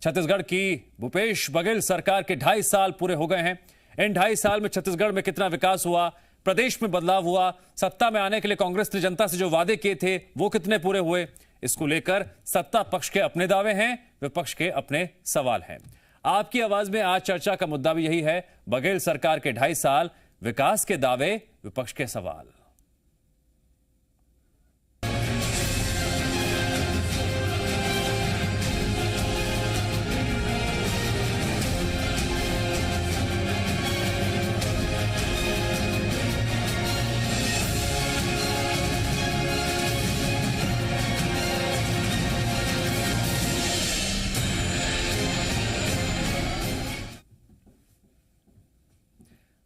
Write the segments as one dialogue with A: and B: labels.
A: छत्तीसगढ़ की भूपेश बघेल सरकार के 2.5 साल पूरे हो गए हैं। इन 2.5 साल में छत्तीसगढ़ में कितना विकास हुआ, प्रदेश में बदलाव हुआ, सत्ता में आने के लिए कांग्रेस ने जनता से जो वादे किए थे वो कितने पूरे हुए, इसको लेकर सत्ता पक्ष के अपने दावे हैं, विपक्ष के अपने सवाल हैं। आपकी आवाज में आज चर्चा का मुद्दा भी यही है, बघेल सरकार के 2.5 साल, विकास के दावे, विपक्ष के सवाल।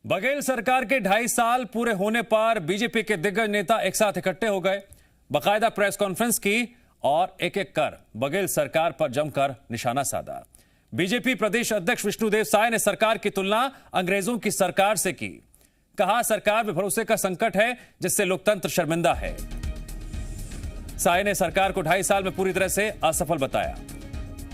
A: बघेल सरकार के 2.5 साल पूरे होने पर बीजेपी के दिग्गज नेता एक साथ इकट्ठे हो गए, बाकायदा प्रेस कॉन्फ्रेंस की और एक एक कर बघेल सरकार पर जमकर निशाना साधा। बीजेपी प्रदेश अध्यक्ष विष्णुदेव साय ने सरकार की तुलना अंग्रेजों की सरकार से की। कहा सरकार में भरोसे का संकट है जिससे लोकतंत्र शर्मिंदा है। साय ने सरकार को 2.5 साल में पूरी तरह से असफल बताया।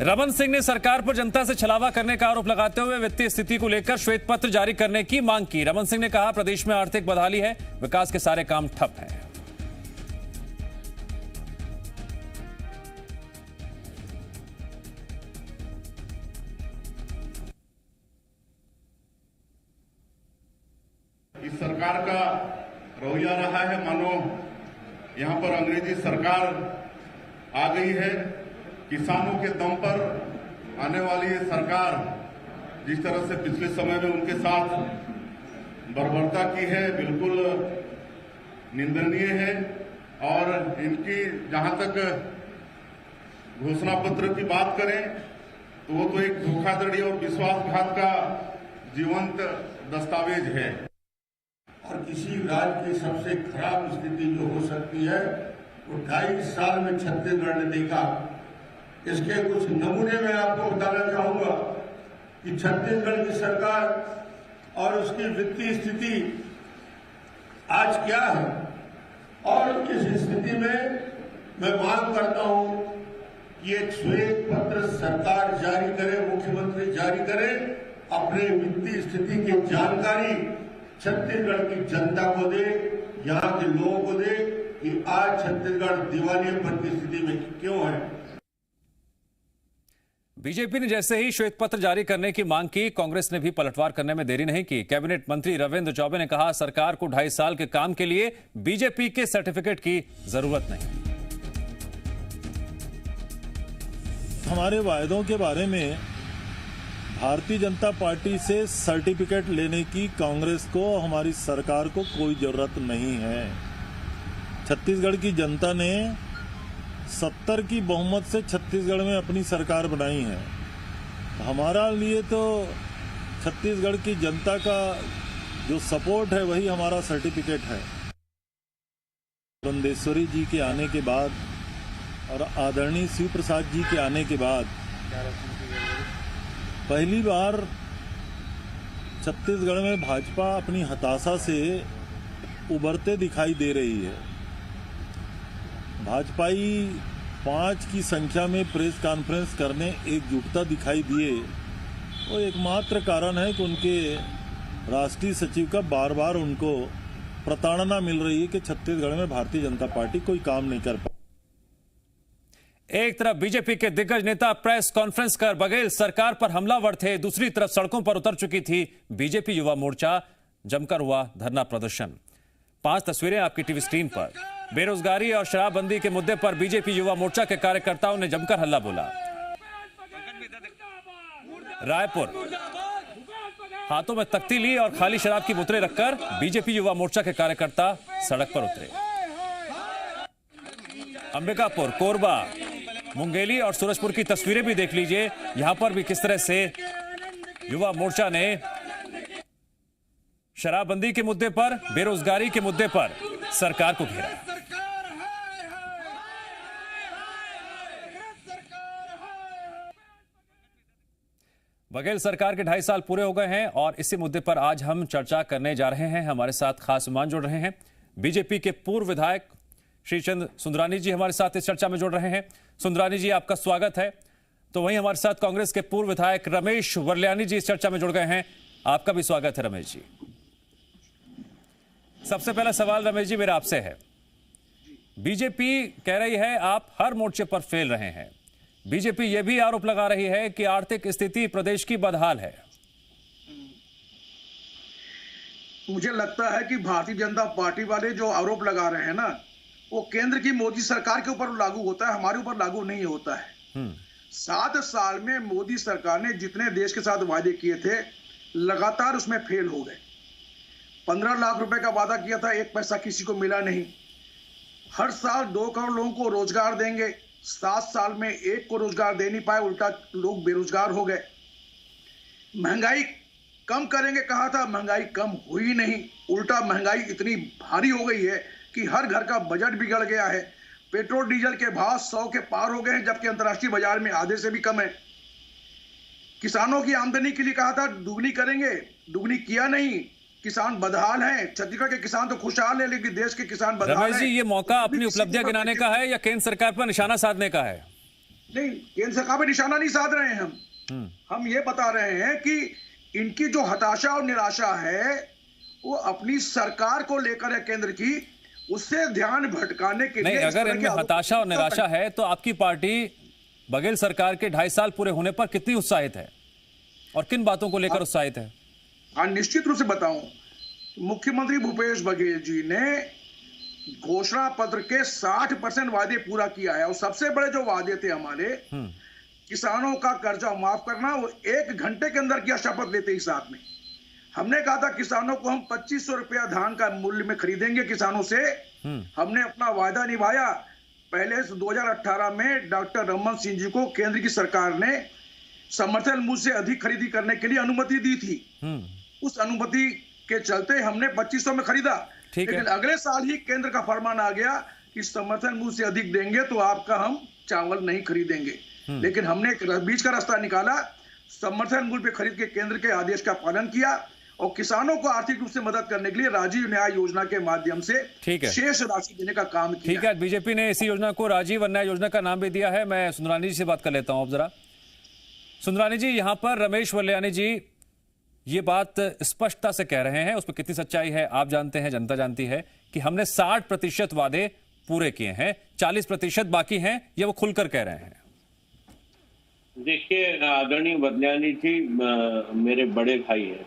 A: रमन सिंह ने सरकार पर जनता से छलावा करने का आरोप लगाते हुए वित्तीय स्थिति को लेकर श्वेत पत्र जारी करने की मांग की। रमन सिंह ने कहा प्रदेश में आर्थिक बदहाली है, विकास के सारे काम ठप हैं।
B: इस सरकार का रवैया रहा है मानो यहां पर अंग्रेजी सरकार आ गई है। किसानों के दम पर आने वाली ये सरकार जिस तरह से पिछले समय में उनके साथ बर्बरता की है, बिल्कुल निंदनीय है। और इनकी जहां तक घोषणा पत्र की बात करें तो वो तो एक धोखाधड़ी और विश्वासघात का जीवंत दस्तावेज है।
C: और किसी राज्य की सबसे खराब स्थिति जो हो सकती है वो 2.5 साल में छत्तीसगढ़ ने देखा। इसके कुछ नमूने मैं आपको बताना चाहूंगा कि छत्तीसगढ़ की सरकार और उसकी वित्तीय स्थिति आज क्या है। और इस स्थिति में मैं मांग करता हूं कि एक श्वेत पत्र सरकार जारी करे, मुख्यमंत्री जारी करे, अपने वित्तीय स्थिति की जानकारी छत्तीसगढ़ की जनता को दे, यहां के लोगों को दे कि आज छत्तीसगढ़ दिवालियेपन की स्थिति में क्यों है।
A: बीजेपी ने जैसे ही श्वेत पत्र जारी करने की मांग की, कांग्रेस ने भी पलटवार करने में देरी नहीं की। कैबिनेट मंत्री रविंद्र चौबे ने कहा सरकार को 2.5 साल के काम के लिए बीजेपी के सर्टिफिकेट की जरूरत नहीं।
D: हमारे वायदों के बारे में भारतीय जनता पार्टी से सर्टिफिकेट लेने की कांग्रेस को, हमारी सरकार को कोई जरूरत नहीं है। छत्तीसगढ़ की जनता ने 70 की बहुमत से छत्तीसगढ़ में अपनी सरकार बनाई है। हमारा लिए तो छत्तीसगढ़ की जनता का जो सपोर्ट है वही हमारा सर्टिफिकेट है। पुरंदेश्वरी जी के आने के बाद और आदरणीय शिव प्रसाद जी के आने के बाद पहली बार छत्तीसगढ़ में भाजपा अपनी हताशा से उभरते दिखाई दे रही है। भाजपाई 5 की संख्या में प्रेस कॉन्फ्रेंस करने एकजुटता दिखाई दिए, वो एकमात्र कारण है कि उनके राष्ट्रीय सचिव का बार बार उनको प्रताड़ना मिल रही है कि छत्तीसगढ़ में भारतीय जनता पार्टी कोई काम नहीं कर पा।
A: एक तरफ बीजेपी के दिग्गज नेता प्रेस कॉन्फ्रेंस कर बघेल सरकार पर हमलावर थे, दूसरी तरफ सड़कों पर उतर चुकी थी बीजेपी युवा मोर्चा, जमकर हुआ धरना प्रदर्शन। 5 तस्वीरें आपकी टीवी स्क्रीन पर। बेरोजगारी और शराबबंदी के मुद्दे पर बीजेपी युवा मोर्चा के कार्यकर्ताओं ने जमकर हल्ला बोला। रायपुर, हाथों में तख्ती ली और खाली शराब की बोतलें रखकर बीजेपी युवा मोर्चा के कार्यकर्ता सड़क पर उतरे। अंबिकापुर, कोरबा, मुंगेली और सूरजपुर की तस्वीरें भी देख लीजिए। यहां पर भी किस तरह से युवा मोर्चा ने शराबबंदी के मुद्दे पर, बेरोजगारी के मुद्दे पर सरकार को घेरा। बघेल सरकार के 2.5 साल पूरे हो गए हैं और इसी मुद्दे पर आज हम चर्चा करने जा रहे हैं। हमारे साथ खास मेहमान जुड़ रहे हैं। बीजेपी के पूर्व विधायक श्रीचंद सुंदरानी जी हमारे साथ इस चर्चा में जुड़ रहे हैं। सुंदरानी जी, आपका स्वागत है। तो वहीं हमारे साथ कांग्रेस के पूर्व विधायक रमेश वर्ल्यानी जी इस चर्चा में जुड़ गए हैं। आपका भी स्वागत है रमेश जी। सबसे पहला सवाल रमेश जी मेरा आपसे है, बीजेपी कह रही है आप हर मोर्चे पर फेल रहे हैं। बीजेपी यह भी आरोप लगा रही है कि आर्थिक स्थिति प्रदेश की बदहाल है।
E: मुझे लगता है कि भारतीय जनता पार्टी वाले जो आरोप लगा रहे हैं ना, वो केंद्र की मोदी सरकार के ऊपर लागू होता है, हमारे ऊपर लागू नहीं होता है। 7 साल में मोदी सरकार ने जितने देश के साथ वादे किए थे लगातार उसमें फेल हो गए। 15 लाख रुपए का वादा किया था, 1 पैसा किसी को मिला नहीं। हर साल 2 करोड़ लोगों को रोजगार देंगे, 7 साल में 1 को रोजगार दे नहीं पाए, उल्टा लोग बेरोजगार हो गए। महंगाई कम करेंगे कहा था, महंगाई कम हुई नहीं, उल्टा महंगाई इतनी भारी हो गई है कि हर घर का बजट बिगड़ गया है। पेट्रोल डीजल के भाव 100 के पार हो गए हैं, जबकि अंतर्राष्ट्रीय बाजार में आधे से भी कम है। किसानों की आमदनी के लिए कहा था दुगनी करेंगे, दुगनी किया नहीं। किसान बदहाल हैं। छत्तीसगढ़ के किसान तो खुशहाल है, लेकिन देश के किसान बदहाल हैं।
A: रमेश जी, ये मौका अपनी उपलब्धियां गिनाने का है या केंद्र सरकार पर निशाना साधने का है?
E: नहीं, केंद्र सरकार पर निशाना नहीं साध रहे हैं हम ये बता रहे हैं कि इनकी जो हताशा और निराशा है वो अपनी सरकार को लेकर है, केंद्र की, उससे ध्यान भटकाने के लिए।
A: नहीं, अगर इनमें हताशा और निराशा है तो आपकी पार्टी बघेल सरकार के 2.5 साल पूरे होने पर कितनी उत्साहित है और किन बातों को लेकर उत्साहित है?
E: हाँ, निश्चित रूप से बताऊं, मुख्यमंत्री भूपेश बघेल जी ने घोषणा पत्र के 60% वादे पूरा किया है। और सबसे बड़े जो वादे थे हमारे, किसानों का कर्जा माफ करना, वो 1 घंटे के अंदर किया शपथ लेते ही साथ में। हमने कहा था किसानों को हम 2500 रुपया धान का मूल्य में खरीदेंगे किसानों से। हमने अपना वायदा निभाया। पहले 2018 में डॉक्टर रमन सिंह जी को केंद्र की सरकार ने समर्थन मूल्य से अधिक खरीदी करने के लिए अनुमति दी थी। उस अनुमति के चलते हमने 2500 में खरीदा, लेकिन अगले साल ही केंद्र का फरमान आ गया कि समर्थन मूल्य से अधिक देंगे तो आपका हम चावल नहीं खरीदेंगे। लेकिन हमने एक बीच का रास्ता निकाला, समर्थन मूल्य पे खरीद के केंद्र के आदेश का पालन किया और किसानों को आर्थिक रूप से मदद करने के लिए राजीव न्याय योजना के माध्यम से शेष राशि देने का काम किया।
A: ठीक है, बीजेपी ने इसी योजना को राजीव न्याय योजना का नाम भी दिया है। मैं सुंदरानी जी से बात कर लेता हूं। अब जरा सुंदरानी जी, यहां पर रमेश वर्ल्यानी जी ये बात स्पष्टता से कह रहे हैं, उसमें कितनी सच्चाई है आप जानते हैं, जनता जानती है, कि हमने 60% वादे पूरे किए हैं, 40% बाकी हैं, ये वो खुलकर कह रहे हैं।
F: देखिए आदरणीय वर्ल्यानी जी मेरे बड़े भाई हैं,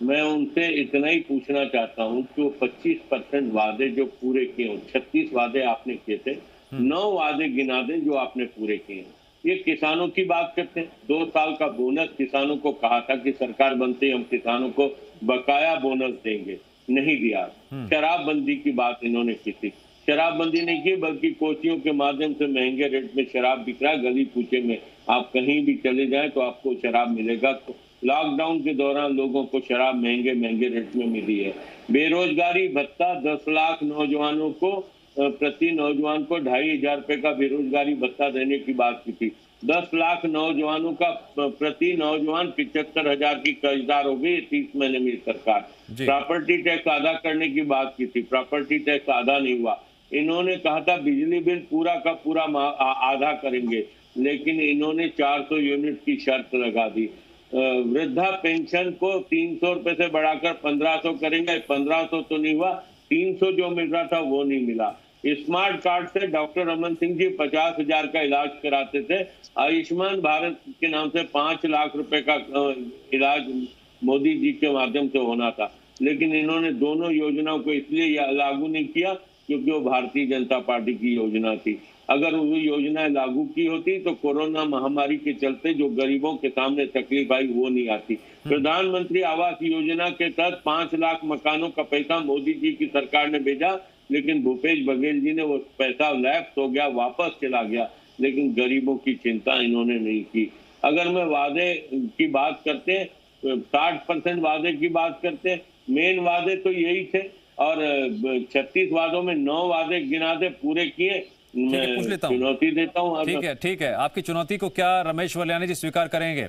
F: मैं उनसे इतना ही पूछना चाहता हूं कि वो 25% वादे जो पूरे किए, 36 वादे आपने किए थे, 9 वादे गिना दें जो आपने पूरे किए हैं। ये किसानों की बात करते हैं, 2 साल का बोनस किसानों को कहा था कि सरकार बनते ही हम किसानों को बकाया बोनस देंगे, नहीं दिया। शराबबंदी की बात इन्होंने की थी, शराबबंदी नहीं की, बल्कि कोचियों के माध्यम से महंगे रेट में शराब बिक रहा है। गली कूचे में आप कहीं भी चले जाएं तो आपको शराब मिलेगा। तो लॉकडाउन के दौरान लोगों को शराब महंगे रेट में मिली है। बेरोजगारी भत्ता 10 लाख नौजवानों को, प्रति नौजवान को 2,500 रुपए का बेरोजगारी भत्ता देने की बात की थी। 10 लाख नौजवानों का प्रति नौजवान 75,000 की कर्जदार हो गई 30 महीने में सरकार। प्रॉपर्टी टैक्स अदा करने की बात की थी, प्रॉपर्टी टैक्स अदा नहीं हुआ। इन्होंने कहा था बिजली बिल पूरा का पूरा आधा करेंगे, लेकिन इन्होंने 400 यूनिट की शर्त लगा दी। वृद्धा पेंशन को 300 रुपए से बढ़ाकर 1500 करेंगे, 1500 तो नहीं हुआ, 300 जो मिल रहा था वो नहीं मिला। स्मार्ट कार्ड से डॉक्टर रमन सिंह जी 50,000 का इलाज कराते थे। आयुष्मान भारत के नाम से 5 लाख रुपए का इलाज मोदी जी के माध्यम से होना था, लेकिन इन्होंने दोनों योजनाओं को इसलिए लागू नहीं किया क्योंकि वो भारतीय जनता पार्टी की योजना थी। अगर वो योजना लागू की होती तो कोरोना महामारी के चलते जो गरीबों के सामने तकलीफ आई वो नहीं आती। प्रधानमंत्री आवास योजना के तहत 5 लाख मकानों का पैसा मोदी जी की सरकार ने भेजा, लेकिन भूपेश बघेल जी ने वो पैसा लैप्स हो गया, वापस चला गया, लेकिन गरीबों की चिंता इन्होंने नहीं की। अगर मैं वादे की बात करते हैं, 60% वादे की बात करते हैं, मेन वादे तो यही थे और 36 वादों में 9 वादे गिना दे पूरे किए।
A: पूछ लेता हूं,
F: चुनौती देता हूं।
A: ठीक है, आपकी चुनौती को क्या रमेश वर्ल्यानी जी स्वीकार करेंगे?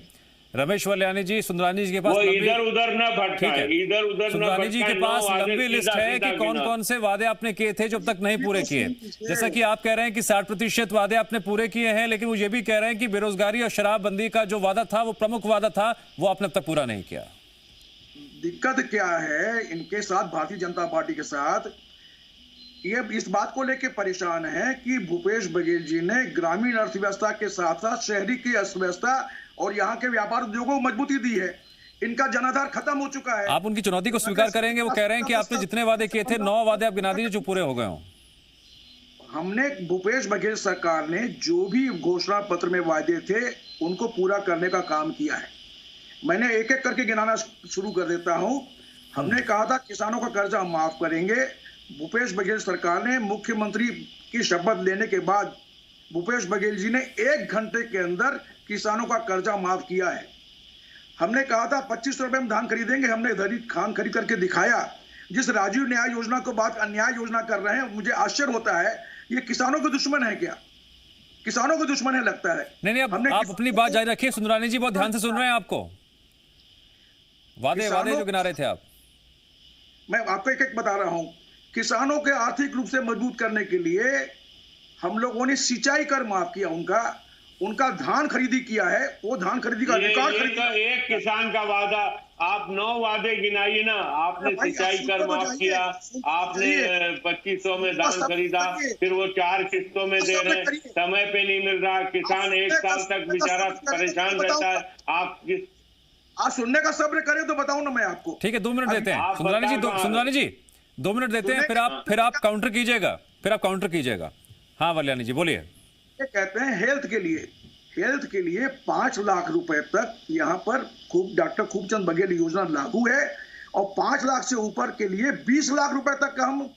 A: रमेश वल्यानी जी, सुंदरानी जी के पास
F: वो इधर उधर न भटकाए, इधर उधर न
A: सुंदरानी जी के
F: भटकाए,
A: पास
F: 9 वादे
A: लंबी लिस्ट
F: सीधा
A: है
F: सीधा
A: कि कौन कौन से वादे आपने किए थे जो अब तक नहीं पूरे किए। जैसा कि आप कह रहे हैं कि 60% वादे आपने पूरे किए हैं, लेकिन वो ये भी कह रहे हैं कि बेरोजगारी और शराबबंदी का जो वादा था, वो प्रमुख वादा था, वो आपने अब तक पूरा नहीं किया।
E: दिक्कत क्या है इनके साथ, भारतीय जनता पार्टी के साथ, ये इस बात को लेकर परेशान है कि भूपेश बघेल जी ने ग्रामीण अर्थव्यवस्था के साथ साथ शहरी की अर्थव्यवस्था और यहाँ के व्यापार उद्योगों को मजबूती दी है। इनका जनाधार खत्म हो चुका है।
A: आप उनकी चुनौती को स्वीकार करेंगे? वो कह रहे हैं कि आपने जितने वादे किए थे 9 वादे आप गिना दीजिए जो पूरे हो गए हों।
E: हमने भूपेश बघेल सरकार ने जो भी घोषणा पत्र में वादे थे उनको पूरा करने का काम किया है। मैंने एक एक करके गिनाना शुरू कर देता हूं। हमने कहा था किसानों का कर्जा माफ करेंगे। भूपेश बघेल सरकार ने मुख्यमंत्री की शपथ लेने के बाद भूपेश बघेल जी ने 1 घंटे के अंदर किसानों का कर्जा माफ किया है। हमने कहा था 25 रुपए में धान खरीदेंगे, हमने धान खरीद करके दिखाया। जिस राजीव न्याय योजना को बात अन्याय योजना कर रहे हैं, मुझे आश्चर्य होता है ये किसानों के दुश्मन है क्या? किसानों के दुश्मन है लगता है।
A: नहीं, आप अपनी बात जारी रखिए। सुंदरानी जी बहुत ध्यान से सुन रहे हैं आपको। वादे जो गिना रहे थे आप,
E: मैं आपको एक एक बता रहा हूं। किसानों के आर्थिक रूप से मजबूत करने के लिए हम लोगों ने सिंचाई कर माफ किया, उनका धान खरीदी किया है। वो धान खरीदी का रिकॉर्ड
F: एक किसान का वादा, आप 9 वादे गिनाइए ना। आपने सिंचाई कर माफ किया, आपने 2500 में धान खरीदा, फिर वो 4 किस्तों में दे रहे हैं, समय पे नहीं मिल रहा, किसान 1 साल तक बेचारा परेशान रहता है। आप
E: सुनने का सब्र करें तो बताऊं ना मैं आपको।
A: ठीक है, 2 मिनट देते हैं सुंदरानी जी, 2 मिनट देते हैं, फिर आप काउंटर कीजिएगा। हाँ वल्यानी जी बोलिए।
E: ये कहते हैं हेल्थ के लिए 5 लाख रुपए तक यहाँ पर डॉक्टर खूबचंद बघेल योजना लागू है, और 5 लाख से ऊपर के लिए 20 लाख रुपए तक का हम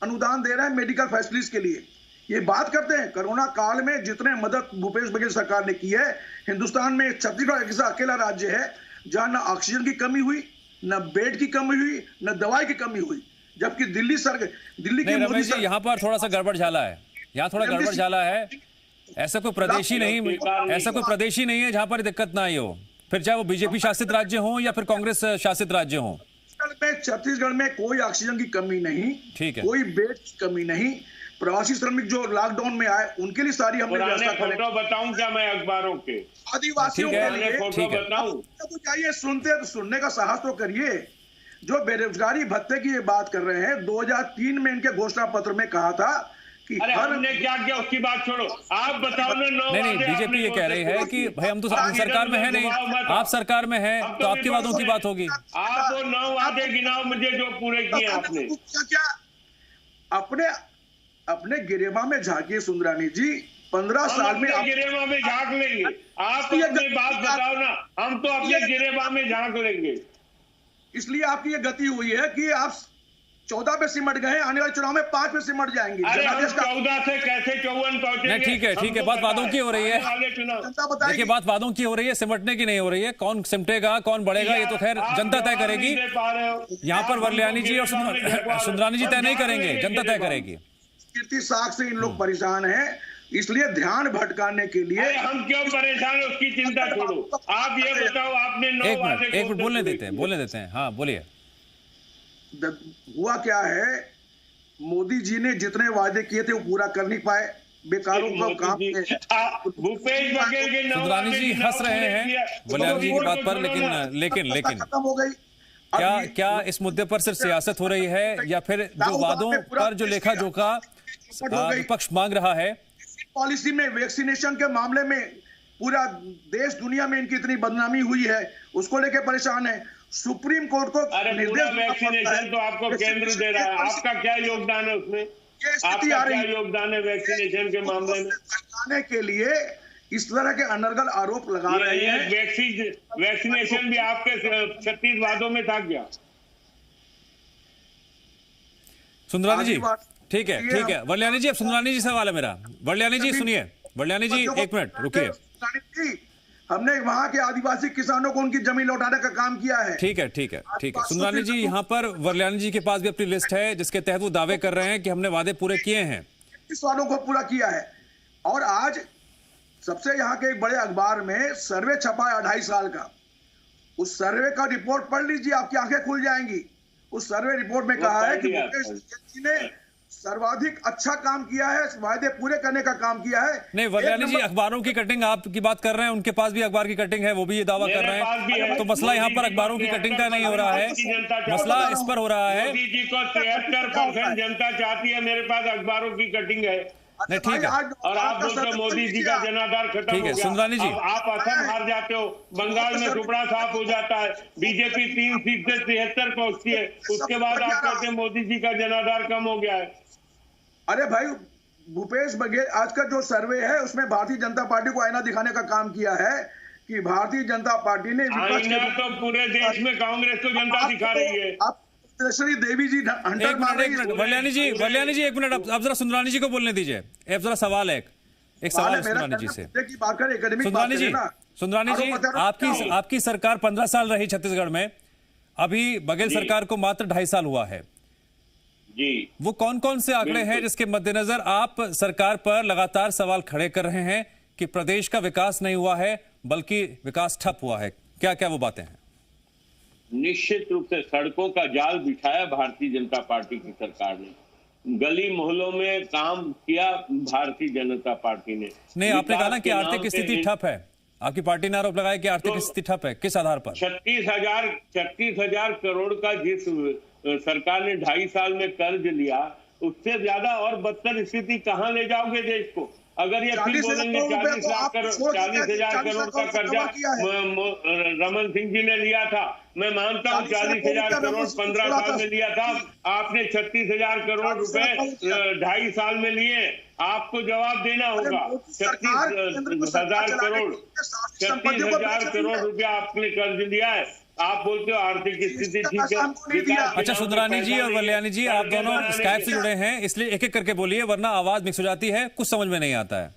E: अनुदान दे रहे हैं मेडिकल फैसिलिटीज के लिए। ये बात करते हैं कोरोना काल में जितने मदद भूपेश बघेल सरकार ने की है। हिंदुस्तान में छत्तीसगढ़ ऐसा अकेला राज्य है जहां न ऑक्सीजन की कमी हुई, न बेड की कमी हुई, न दवाई की कमी हुई, जबकि दिल्ली की मोदी
A: सरकार, यहाँ पर थोड़ा सा गड़बड़ झाला है, ऐसा कोई प्रदेशी नहीं है जहां पर दिक्कत ना आई हो, फिर चाहे वो बीजेपी शासित राज्य हो या फिर कांग्रेस शासित राज्य हो।
E: छत्तीसगढ़ में कोई ऑक्सीजन की कमी नहीं,
A: ठीक है,
E: कोई बेड की कमी नहीं। प्रवासी श्रमिक जो लॉकडाउन में आए उनके लिए सारी हमने व्यवस्था करें।
F: फोटो बताऊं क्या मैं अखबारों के?
E: आदिवासियों के लिए
F: फोटो बताऊं?
E: तो चाहिए, सुनने का साहस तो करिए। जो बेरोजगारी भत्ते की ये बात कर रहे हैं, 2003 में इनके घोषणा पत्र में कहा था कि
F: अरे हमने क्या किया उसकी बात छोड़ो, आप बताओ ना।
A: नहीं, बीजेपी ये कह रही है कि भाई हम तो सरकार में है नहीं, आप सरकार में हैं तो आपके वादों की बात होगी।
F: आप वो 9 वादे गिनाओ मुझे जो पूरे किए आपने।
E: क्या अपने गिरेबा में झांकिए सुंदरानी जी। 15 साल में
F: गिरेबा में झांक लेंगे। आप अपनी बात बताओ ना, हम तो अपने गिरेबा में झांक लेंगे।
E: इसलिए आपकी ये गति हुई है कि आप 14 पे सिमट गए, आने वाले चुनाव में 5 पे सिमट जाएंगे।
F: अरे हम 14 से कैसे 54 पहुंचेंगे?
A: ठीक है, बात वादों की हो रही है। देखिए, बात वादों की हो रही है, सिमटने की नहीं हो रही है। कौन सिमटेगा, कौन बढ़ेगा, ये तो खैर जनता तय करेगी। यहाँ पर वल्यानी जी और सुंदरानी जी तय नहीं करेंगे, जनता तय करेगी।
E: कीर्ति साख से इन लोग परेशान हैं, इसलिए ध्यान भटकाने के लिए।
F: हम क्यों परेशान है उसकी चिंता छोड़ो। आप ये बताओ, आपने 9 वादे
A: एक मिनट बोलने देते हैं। हाँ बोलिए।
E: हुआ क्या है, मोदी जी ने जितने वादे किए थे वो पूरा कर नहीं पाए। बेकारों का काम
F: भूपेश बघेल के
A: सुंदरानी जी हंस रहे हैं वल्यानी जी की बात पर, लेकिन
E: खत्म हो गई।
A: क्या इस मुद्दे पर सिर्फ सियासत हो रही है या फिर जो वादों पर जो लेखा जोखा विपक्ष मांग रहा है?
E: पॉलिसी में वैक्सीनेशन के मामले में पूरा देश दुनिया में इनकी इतनी बदनामी हुई है, उसको लेकर परेशान है। सुप्रीम कोर्ट को
F: निर्देश वैक्सीनेशन तो आपको केंद्र दे रहा है, आपका क्या योगदान है उसमें? आपका क्या योगदान है वैक्सीनेशन के मामले में?
E: आने के लिए इस तरह के अनर्गल आरोप लगा रहे हैं।
F: वैक्सीनेशन भी आपके 36 वादों में था क्या?
A: सुंदरानी जी ठीक है वल्यानी जी, अब सुंदरानी जी सवाल है मेरा। वल्यानी जी सुनिए, वल्यानी जी 1 मिनट रुकिए।
E: हमने वहां के आदिवासी किसानों को उनकी जमीन लौटाने का काम किया है।
A: ठीक है सुंदरानी जी, यहाँ पर वल्यानी जी के पास भी अपनी लिस्ट है जिसके तहत वो दावे कर रहे हैं कि हमने वादे पूरे किए हैं।
E: इस वादों को पूरा किया है। और आज सबसे यहाँ के एक बड़े अखबार में सर्वे छपा है 2.5 साल का, उस सर्वे का रिपोर्ट पढ़ लीजिए, आपकी आंखें खुल जाएंगी। उस सर्वे रिपोर्ट में कहा है कि भूपेश बघेल जी ने सर्वाधिक अच्छा काम किया है, वायदे पूरे करने का काम किया है।
A: नहीं वल्याणी जी, अखबारों की कटिंग आपकी बात कर रहे हैं, उनके पास भी अखबार की कटिंग है, वो भी ये दावा कर रहे हैं। तो मसला यहाँ पर अखबारों की कटिंग का नहीं हो रहा है, मसला इस पर हो रहा है।
F: मोदी जी को 73% जनता चाहती है, मेरे पास अखबारों की कटिंग है।
A: नहीं ठीक है,
F: और आप बोलते हो मोदी जी का जनाधार खत्म हो गया।
A: सुंदरानी जी,
F: आप असम हार जाते हो, बंगाल में टुकड़ा साफ हो जाता है, बीजेपी 3 सीट से 73 पहुंचती है, उसके बाद आप कहते हैं मोदी जी का जनाधार कम हो गया है।
E: अरे भाई, भूपेश बघेल आज का जो सर्वे है उसमें भारतीय जनता पार्टी को आईना दिखाने का काम किया है कि भारतीय जनता पार्टी ने
F: आईना तो पूरे देश में कांग्रेस को जनता दिखा रही है।
E: आप देवी जी हंटर मार रही है।
A: वल्याणी जी एक मिनट, अब जरा सुंदरानी जी को बोलने दीजिए। अब जरा सवाल है, एक सवाल सुंदरानी जी से। सुंदरानी जी, आपकी सरकार 15 साल रही छत्तीसगढ़ में, अभी बघेल सरकार को मात्र 2.5 साल हुआ है
F: जी।
A: वो कौन कौन से आंकड़े हैं जिसके मद्देनजर आप सरकार पर लगातार सवाल खड़े कर रहे हैं कि प्रदेश का विकास नहीं हुआ है बल्कि विकास ठप हुआ है? क्या क्या वो बातें हैं?
F: निश्चित रूप से सड़कों का जाल बिछाया भारतीय जनता पार्टी की सरकार ने, गली मोहल्लों में काम किया भारतीय जनता पार्टी ने।
A: नहीं, आपने कहा ना कि आर्थिक स्थिति ठप है, आपकी पार्टी ने आरोप लगाया कि आर्थिक स्थिति ठप है, किस आधार पर?
F: 36,000 करोड़ का जिस सरकार ने 2.5 साल में कर्ज लिया, उससे ज्यादा और बदतर स्थिति कहां ले जाओगे देश को? अगर ये फिर बोलेंगे 40,000 करोड़ का कर्जा रमन सिंह जी ने लिया था, मैं मानता हूँ 40,000 करोड़ 15 साल में लिया था, आपने 36,000 करोड़ रुपए 2.5 साल में लिए। आपको जवाब देना होगा। 36,000 करोड़ रुपया आपने कर्ज लिया है, आप बोलते हो आर्थिक स्थिति ठीक है।
A: अच्छा सुंदरानी जी और वल्याणी जी, आप दोनों स्काइप से जुड़े हैं, इसलिए एक एक करके बोलिए, वरना आवाज मिक्स हो जाती है, कुछ समझ में नहीं आता है।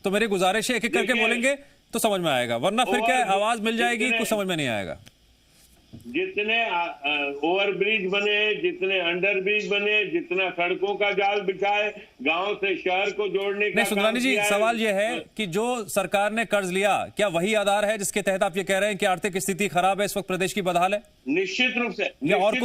A: तो मेरी गुजारिश है, एक एक करके बोलेंगे तो समझ में आएगा, वरना फिर क्या आवाज मिल जाएगी, कुछ समझ में नहीं आएगा।
F: जितने ओवरब्रिज बने, जितने अंडरब्रिज बने, जितना सड़कों का जाल बिछाए, गांव से शहर को जोड़ने का
A: नहीं सुंदरानी जी, सवाल यह है कि जो सरकार ने कर्ज लिया, क्या वही आधार है जिसके तहत आप ये कह रहे हैं कि आर्थिक स्थिति खराब है, इस वक्त प्रदेश की बदहाल है?
F: निश्चित रूप से।
A: या और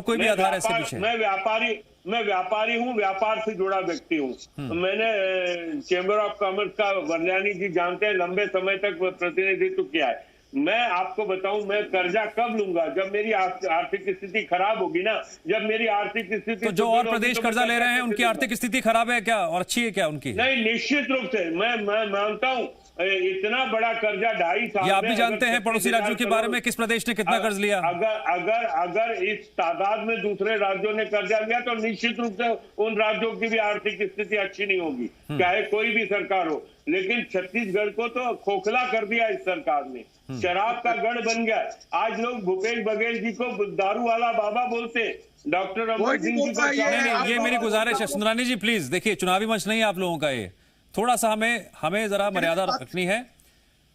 A: कोई भी आधार है इसके पीछे?
F: मैं व्यापारी हूँ, व्यापार से जुड़ा व्यक्ति हूँ। मैंने चेंबर ऑफ कॉमर्स का, वल्याणी जी जानते हैं, लंबे समय तक प्रतिनिधित्व किया है। मैं आपको बताऊं, मैं कर्जा कब लूंगा? जब मेरी आर्थिक स्थिति खराब होगी ना, जब मेरी आर्थिक स्थिति।
A: तो जो और प्रदेश कर्जा ले रहे हैं उनकी आर्थिक स्थिति खराब है क्या और अच्छी है क्या उनकी?
F: नहीं, निश्चित रूप से मैं मानता हूं, इतना बड़ा कर्जा 2.5 साल में।
A: आप भी जानते हैं पड़ोसी राज्यों के बारे में, किस प्रदेश ने कितना कर्ज लिया?
F: अगर इस तादाद में दूसरे राज्यों ने कर्जा लिया तो निश्चित रूप से उन राज्यों की भी आर्थिक स्थिति अच्छी नहीं होगी, चाहे कोई भी सरकार हो। लेकिन छत्तीसगढ़ को तो खोखला कर दिया इस सरकार ने, शराब का गढ़ बन गया। आज लोग भूपेश बघेल जी को दारू वाला बाबा बोलते, डॉक्टर रमन सिंह जी को।
A: नहीं, ये मेरी गुजारिश है सुंदरानी जी, प्लीज देखिए, चुनावी मंच नहीं है आप लोगों का, ये थोड़ा सा हमें जरा मर्यादा रखनी है।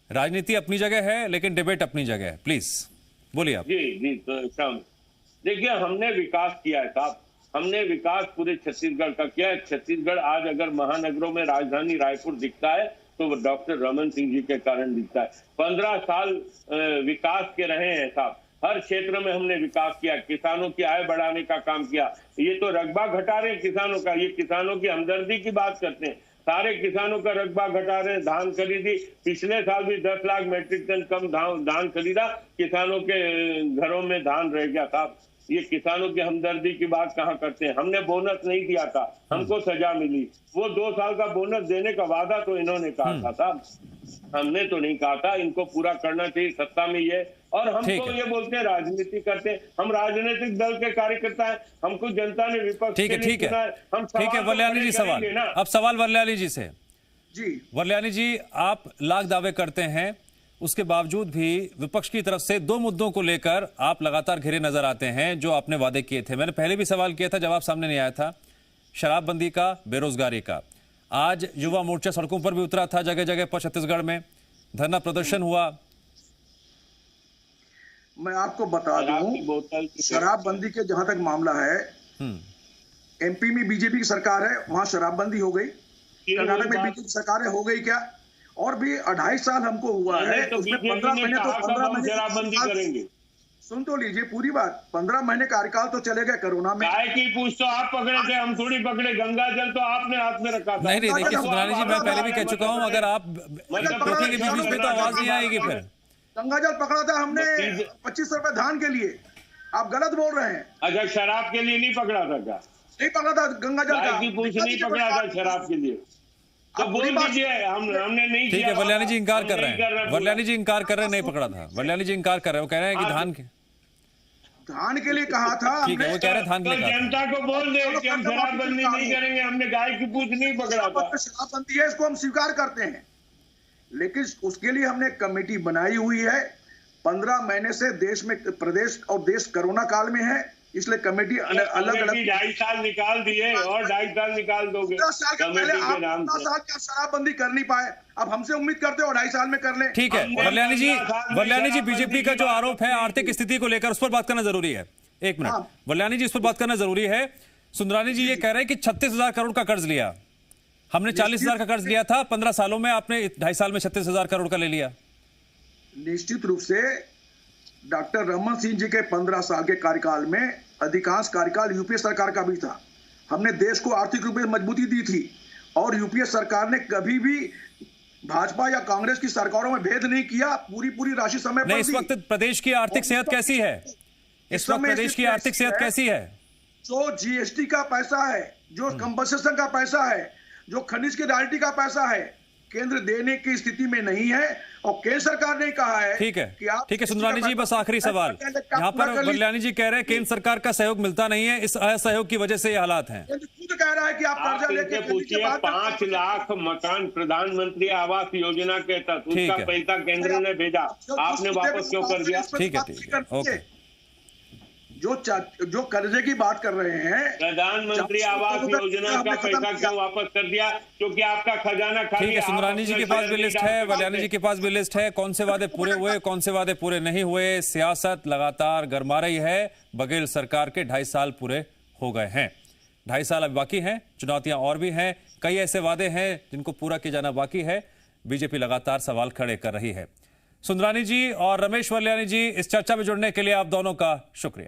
A: राजनीति अपनी जगह है लेकिन डिबेट अपनी जगह है, प्लीज बोलिए आप।
F: जी देखिए, हमने विकास किया है साहब, हमने विकास पूरे छत्तीसगढ़ का किया है। छत्तीसगढ़ आज अगर महानगरों में राजधानी रायपुर दिखता है तो डॉक्टर रमन सिंह जी के कारण दिखता है। 15 साल विकास के रहे हैं साहब, हर क्षेत्र में हमने विकास किया, किसानों की आय बढ़ाने का काम किया। ये तो रकबा घटा रहे हैं किसानों का, ये किसानों की हमदर्दी की बात करते हैं। सारे किसानों का रकबा घटा रहे हैं, धान खरीदी, पिछले साल भी 10 लाख मेट्रिक टन कम धान खरीदा, किसानों के घरों में धान रह गया साहब। ये किसानों की हमदर्दी की बात कहाँ करते हैं? हमने बोनस नहीं दिया था, हमको सजा मिली। वो 2 साल का बोनस देने का वादा तो इन्होंने कहा था साहब, हमने तो नहीं कहा था। इनको पूरा करना चाहिए, सत्ता में ये। और हम तो ये बोलते हैं राजनीति करते हैं, हम राजनीतिक दल के कार्यकर्ता हैं, हमको जनता ने विपक्ष
A: ठीक है वल्याणी जी, सवाल अब सवाल वल्याणी जी से।
E: जी
A: वल्याणी जी, आप लाख दावे करते हैं, उसके बावजूद भी विपक्ष की तरफ से 2 मुद्दों को लेकर आप लगातार घिरे नजर आते हैं जो आपने वादे किए थे। मैंने पहले भी सवाल किया था, जवाब सामने नहीं आया था, शराबबंदी का, बेरोजगारी का। आज युवा मोर्चा सड़कों पर भी उतरा था, जगह जगह पर छत्तीसगढ़ में धरना प्रदर्शन हुआ।
E: मैं आपको बता दूं, शराबबंदी के जहां तक मामला है, एमपी में बीजेपी की सरकार है, वहां शराबबंदी हो गई। कर्नाटक में बीजेपी की सरकार है, हो गई क्या? और भी 2.5 साल हमको हुआ है,
F: तो
E: उसमें
F: बीजेपी
E: 15
F: ने
E: महीने तो
F: कहा
E: 15
F: हम शराबबंदी
E: महीने
F: करेंगे।
E: सुन तो लीजिए पूरी बात, 15 महीने कार्यकाल तो चले गए कोरोना में।
F: चाय की पूछ तो आप पकड़े थे, हम थोड़ी पकड़े। गंगा जल तो आपने हाथ में रखा था।
A: नहीं देखिए सुंदरानी जी, मैं पहले भी कह चुका हूं, अगर आप टोकेंगे बीच में तो आवाज नहीं आएगी। फिर
E: गंगा जल पकड़ा था हमने 25 रुपए धान के लिए, आप गलत बोल रहे हैं।
F: अच्छा, शराब के लिए नहीं पकड़ा था क्या?
E: नहीं पकड़ा था गंगा जल
F: चाय
E: का,
F: की पूछ नहीं पकड़ा था शराब के लिए, तो बोल दीजिए हमने नहीं
A: ठीक
F: किया।
A: है, वल्याणी जी इंकार कर
F: हम
A: रहे
F: नहीं
A: हैं, वल्याणी जी इंकार कर रहे हैं, नहीं पकड़ा था। वल्याणी जी इंकार कर रहे हैं, वो कह रहे हैं कि
E: धान के लिए कहा था।
A: ठीक है, वो कह रहे हैं धान के
F: तो
A: लिए कहा था।
F: जनता को बोल दे कि हम शराबबंदी नहीं करेंगे, हमने गाय की पूछ नहीं पकड़ा था।
E: शराबबंदी है, इसको हम स्वीकार करते हैं, लेकिन उसके लिए हमने कमेटी बनाई हुई है। 15 महीने से देश में, प्रदेश और देश कोरोना काल में है, इसलिए कमेटी अलग अलग
F: 2.5 साल निकाल दिए और 2.5 साल निकाल दोगे
E: 10 साल के पहले
F: कमेटी के नाम
E: आप 10
F: से।
E: साल की शराबबंदी कर नहीं पाए, अब हमसे उम्मीद करते हो 2.5 साल में कर ले।
A: ठीक है वल्याणी जी, बीजेपी का जो आरोप है आर्थिक स्थिति को लेकर, उस पर बात करना जरूरी है। एक मिनट वल्याणी जी, इस पर बात करना जरूरी है। सुंदरानी जी ये कह रहे हैं कि 36,000 करोड़ का कर्ज लिया, हमने 40,000 का कर्ज लिया था 15 सालों में, आपने 2.5 साल में 36,000 करोड़ का ले लिया।
E: निश्चित रूप से डॉक्टर रमन सिंह जी के 15 साल के कार्यकाल में अधिकांश कार्यकाल यूपीए सरकार का भी था। हमने देश को आर्थिक रूप से मजबूती दी थी, और यूपीए सरकार ने कभी भी भाजपा या कांग्रेस की सरकारों में भेद नहीं किया, पूरी राशि समय पर
A: नहीं, इस
E: दी।
A: वक्त प्रदेश की आर्थिक सेहत कैसी है? इस वक्त प्रदेश की आर्थिक सेहत कैसी है?
E: जो जीएसटी का पैसा है, जो कंपनसेशन का पैसा है, जो खनिज की रॉयल्टी का पैसा है, केंद्र देने की स्थिति में नहीं है, और केंद्र सरकार ने कहा है।
A: ठीक है,
E: कि आप
A: ठीक है सुंदरानी जी, बस आखिरी सवाल यहाँ पर वल्याणी जी कह रहे हैं केंद्र सरकार का सहयोग मिलता नहीं है, इस असहयोग की वजह से ये हालात हैं।
E: खुद कह रहा है कि आप कर्जा लेके
F: पूछिए 5 लाख मकान प्रधानमंत्री आवास योजना के तहत उसका पैसा केंद्र ने भेजा, आपने वापस क्यों कर दिया?
A: ठीक है, ओके।
E: जो कर्जे की बात कर रहे हैं,
F: प्रधानमंत्री आवास योजना का पैसा क्यों वापस कर दिया? क्योंकि आपका खजाना खाली।
A: ठीक है, सुंदरानी जी के पास भी लिस्ट है, वल्याणी जी के पास भी लिस्ट है, कौन से वादे पूरे हुए, कौन से वादे पूरे नहीं हुए। सियासत लगातार गरमा रही है। बघेल सरकार के 2.5 साल पूरे हो गए हैं, 2.5 साल अब बाकी हैं, चुनौतियां और भी हैं, कई ऐसे वादे हैं जिनको पूरा किया जाना बाकी है। बीजेपी लगातार सवाल खड़े कर रही है। सुंदरानी जी और रमेश वल्याणी जी, इस चर्चा में जुड़ने के लिए आप दोनों का शुक्रिया।